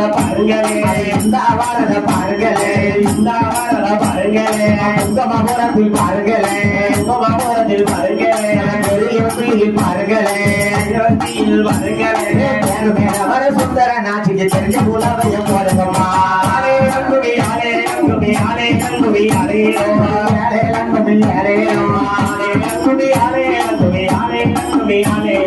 பாருங்களே இந்த வாரத பாருங்களே இந்த வாரத பாருங்களே உங்க மகோரத்தில் பாருங்களே உங்க மகோரத்தில் பாருங்களே பாருங்களே பாருங்களே வர சுந்தர நாச்சிக்கு தெரிஞ்ச குலவைய போடுங்கம்மா அங்குவி ஆலே அங்குவி ஆலே அங்குவி ஆலே ஆலே அங்குவி ஆலே அங்குவி ஆலே அங்குவி ஆலே அங்குவி ஆலே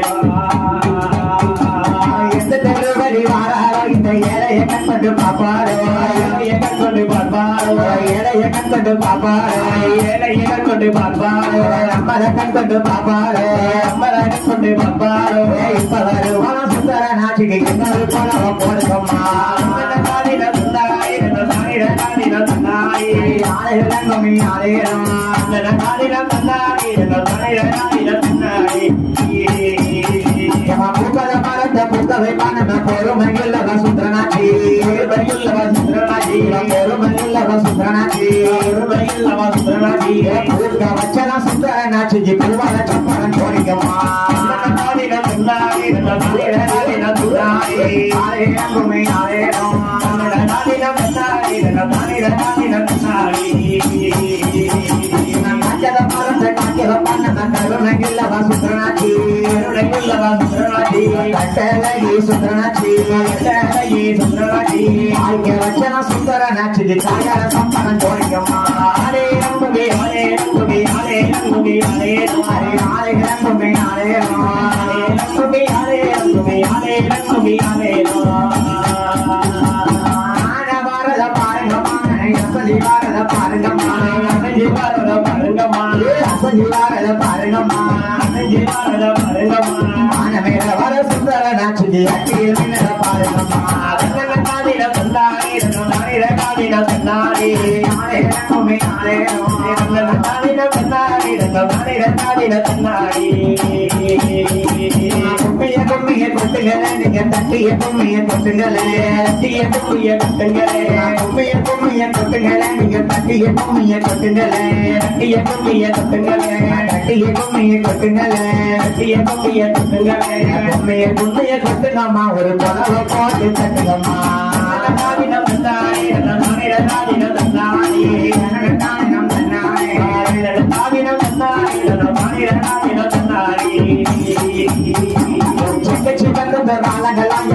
ஏழைய கண்பட்டு பாப்பாரோ ஏழைய கண்பட்டு பார்ப்பாரோ ஏழைய கண்பட்டு பாப்பாரோ ஏழைய கண்பட்டு பார்ப்பாரோ அம்மர கண்பட்டு பாப்பாரோ அம்மர கண்பட்டு பார்ப்பாரோ இப்ப வருவான சுந்தர நாட்டுக்கு இன்னொரு போனவ போடுங்கம்மா காலில தந்தாய் காலில காலில தந்தாய் ஆலையில கம்மி ஆலையிடம் காலில தந்தாய் காலில காலில தந்தாய் புத்தவை பானம பொறுமையுள்ளவ சுந்தரநாச்சி பொறுமையுள்ளவ சுந்தரநாச்சி பொறுமையுள்ளவ சுந்தரநாச்சி பொறுமையுள்ளவ சுந்தரநாச்சி புதுக்க வச்சன சுந்தரநாச்சி புதுவார சப்பரன் கோரிக்கம்மா காலில துண்டாரி காலில காலில துண்டாரி காலில குமை ஆலேனோ காலில துண்டாரி காலில காலில துண்டாரி காஞ்சத மரத்த காஞ்சத பானம கருணையுள்ளவ சுந்தரநாச்சி கருணையுள்ளவ சுந்தரநாச்சி கட்டழகி சுந்தரநாச்சி கட்டழகி சுந்தரநாச்சி ஆய்க்க வச்சன சுந்தரநாச்சி தாயார சம்பரம் ஜோடிக்கம்மா ஆலே அங்குவி ஆலே அங்குவி ஆலே அங்குவி ஆலே ஆலே ஆலே அங்குவி ஆலே ஆலே அங்குவி ஆலே அங்குவி ஆலே அங்குவி ஆலே ஆனவாரத பாருங்கம்மா அசலி வாரத பாருங்கம்மா அசலி வாரத பாருங்கம்மா அசலி வாரத பாருங்கம்மா அசலி வாரத பாருங்கம்மா ஆனமேல வர சுந்தர நாச்சி அட்டியில் மின்னல பாருங்கம்மா அதன காலில தந்தாரி நாரில காலில தந்தாரி ஆலே குமே ஆலே அதன காலில தந்தாரி நாரில காலில தந்தாரி கும்மிய கும்மிய கொட்டுங்களே நீங்க தட்டிய கும்மிய கொட்டுங்களே தட்டிய கும்மிய கொட்டுங்களே கும்மிய கும்மிய கொட்டுங்களே நீங்க தட்டிய கும்மிய கொட்டுங்களே தட்டிய கும்மிய கொட்டுங்களே தட்டிய கும்மிய கொட்டுங்களே தட்டிய கும்மிய கொட்டுங்களே கும்மிய கும்மிய கொட்டுங்கம்மா ஒரு கொலவ போட்டு தட்டுங்கம்மா காலினம் தந்தாரி நாரில காலில தந்தாரி காலினம் தந்தாரி காலினம் தந்தாரி நாரில காலில தந்தாரி சின்ன சின்ன காலங்களாம்